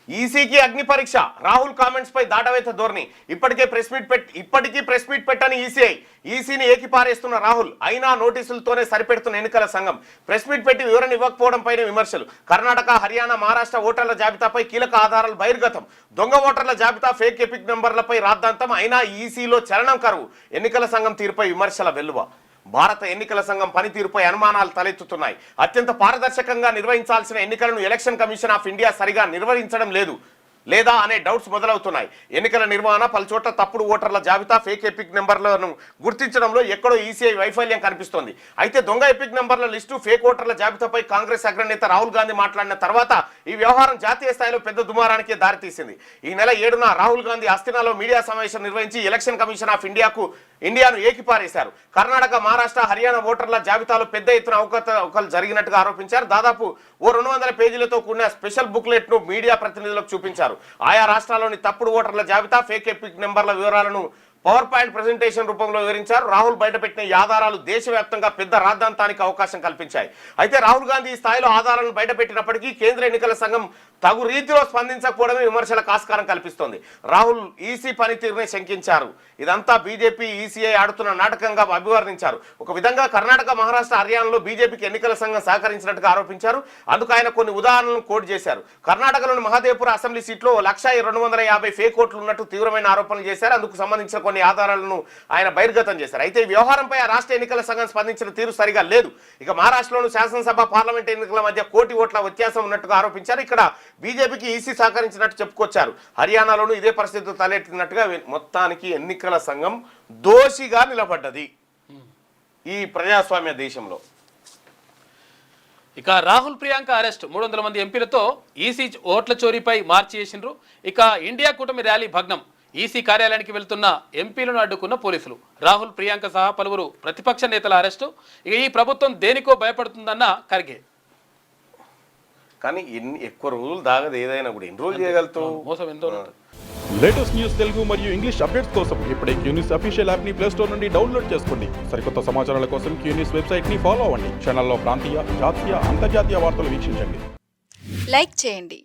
ఈసీకి అగ్ని పరీక్ష, రాహుల్ కామెంట్స్ పై దాటవేత ధోరణి. ఇప్పటికీ ప్రెస్ మీట్ పెట్టని ఈసీని ఏకిపారేస్తున్న రాహుల్. అయినా నోటీసులతోనే సరిపెడుతున్న ఎన్నికల సంఘం. ప్రెస్ మీట్ పెట్టి వివరణ ఇవ్వకపోవడంపైనే విమర్శలు. కర్ణాటక, హర్యానా, మహారాష్ట్ర ఓటర్ల జాబితాపై కీలక ఆధారాలు బహిర్గతం. దొంగ ఓటర్ల జాబితా, ఫేక్ ఎపిక్ నెంబర్లపై రాద్ధాంతం. అయినా ఈసీలో చలనం కరువు. ఎన్నికల సంఘం తీరుపై విమర్శల వెల్లువ. భారత ఎన్నికల సంఘం పనితీరుపై అనుమానాలు తలెత్తుతున్నాయి. అత్యంత పారదర్శకంగా నిర్వహించాల్సిన ఎన్నికలను ఎలక్షన్ కమిషన్ ఆఫ్ ఇండియా సరిగా నిర్వహించడం లేదా అనే డౌట్స్ మొదలవుతున్నాయి. ఎన్నికల నిర్వహణ, పలుచోట్ల తప్పుడు ఓటర్ల జాబితా, ఫేక్ ఎపిక్ నెంబర్లను గుర్తించడంలో ఎక్కడో ఈసీఐ వైఫల్యం కనిపిస్తోంది. అయితే దొంగ ఎపిక్ నెంబర్ల లిస్టు, ఫేక్ ఓటర్ల జాబితాపై కాంగ్రెస్ అగ్రనేత రాహుల్ గాంధీ మాట్లాడిన తర్వాత ఈ వ్యవహారం జాతీయ స్థాయిలో పెద్ద దుమారానికి దారితీసింది. ఈ నెల 7న రాహుల్ గాంధీ అస్థినాలో మీడియా సమావేశం నిర్వహించి ఎలక్షన్ కమిషన్ ఆఫ్ ఇండియాను ఏకిపారేశారు. కర్ణాటక, మహారాష్ట్ర, హర్యానా ఓటర్ల జాబితాలో పెద్ద ఎత్తున అవకతవకలు జరిగినట్టుగా ఆరోపించారు. దాదాపు 200 పేజీలతో కూడిన స్పెషల్ బుక్లెట్ ను మీడియా ప్రతినిధులకు చూపించారు. ఆయా రాష్ట్రాల్లోని తప్పుడు ఓటర్ల జాబితా, ఫేక్ ఎపిక్ నెంబర్ల వివరాలను పవర్ పాయింట్ ప్రెజెంటేషన్ రూపంలో వివరించారు. రాహుల్ బయటపెట్టిన ఈ ఆధారాలు దేశవ్యాప్తంగా పెద్ద రాద్ధాంతానికి అవకాశం కల్పించాయి. అయితే రాహుల్ గాంధీ ఈ స్థాయిలో ఆధారాలను బయటపెట్టినప్పటికీ కేంద్ర ఎన్నికల సంఘం తగు రీతిలో స్పందించకపోవడమే విమర్శలకు ఆస్కారం కల్పిస్తోంది. రాహుల్ ఈసీ పనితీరునే శంకించారు. ఇదంతా బీజేపీ, ఈసీఐ ఆడుతున్న నాటకంగా అభివర్ణించారు. ఒక విధంగా కర్ణాటక, మహారాష్ట్ర, హర్యానాలో బీజేపీకి ఎన్నికల సంఘం సహకరించినట్టుగా ఆరోపించారు. అందుకు ఆయన కొన్ని ఉదాహరణలను కోట్ చేశారు. కర్ణాటకలోని మహదేవ్పూర్ అసెంబ్లీ సీట్లో 1,250 ఫేక్ ఓట్లు ఉన్నట్టు తీవ్రమైన ఆరోపణలు చేశారు. అందుకు సంబంధించిన కొన్ని ఆధారాలను ఆయన బహిర్గతం చేశారు. అయితే ఈ వ్యవహారంపై ఆ రాష్ట్ర ఎన్నికల సంఘం స్పందించిన తీరు సరిగా లేదు. ఇక మహారాష్ట్రలోని శాసనసభ, పార్లమెంట్ ఎన్నికల మధ్య 1 కోటి ఓట్ల వ్యత్యాసం ఉన్నట్టుగా ఆరోపించారు. ఇక్కడ బీజేపీకి ఈసీ సహకరించినట్టు చెప్పుకొచ్చారు. హర్యానాలోనూ ఇదే పరిస్థితులు తలెత్తినట్టుగా మొత్తానికి ఎన్నికల సంఘం దోషిగా నిలబడ్డది ఈ ప్రజాస్వామ్య దేశంలో. ఇక రాహుల్, ప్రియాంక అరెస్ట్, 300 మంది ఎంపీలతో ఈసీ ఓట్ల చోరీపై మార్చి చేసిండ్రు. ఇక ఇండియా కూటమి ర్యాలీ భగ్నం. ఈసీ కార్యాలయానికి వెళ్తున్న ఎంపీలను అడ్డుకున్న పోలీసులు. రాహుల్, ప్రియాంక సహా పలువురు ప్రతిపక్ష నేతల అరెస్టు. ఇక ఈ ప్రభుత్వం దేనికో భయపడుతుందన్న ఖర్గే. కానీ ఎక్కువ రోజులు దాగదు, ఏదైనా కూడా ఎన్ని రోజులు చేయగలుగుతావు? మోసం ఎంతో. లేటెస్ట్ న్యూస్ తెలుగు మరియు ఇంగ్లీష్ అప్డేట్స్ కోసం ఇప్పుడే క్యూన్యూస్ అఫీషియల్ యాప్ ని ప్లే స్టోర్ నుండి డౌన్లోడ్ చేసుకోండి. సరికొత్త సమాచారాల కోసం క్యూన్యూస్ వెబ్సైట్ ని ఫాలో అవ్వండి. ఛానల్లో ప్రాంతీయ, జాతీయ, అంతర్జాతీయ వార్తలు వీక్షించండి. లైక్ చేయండి.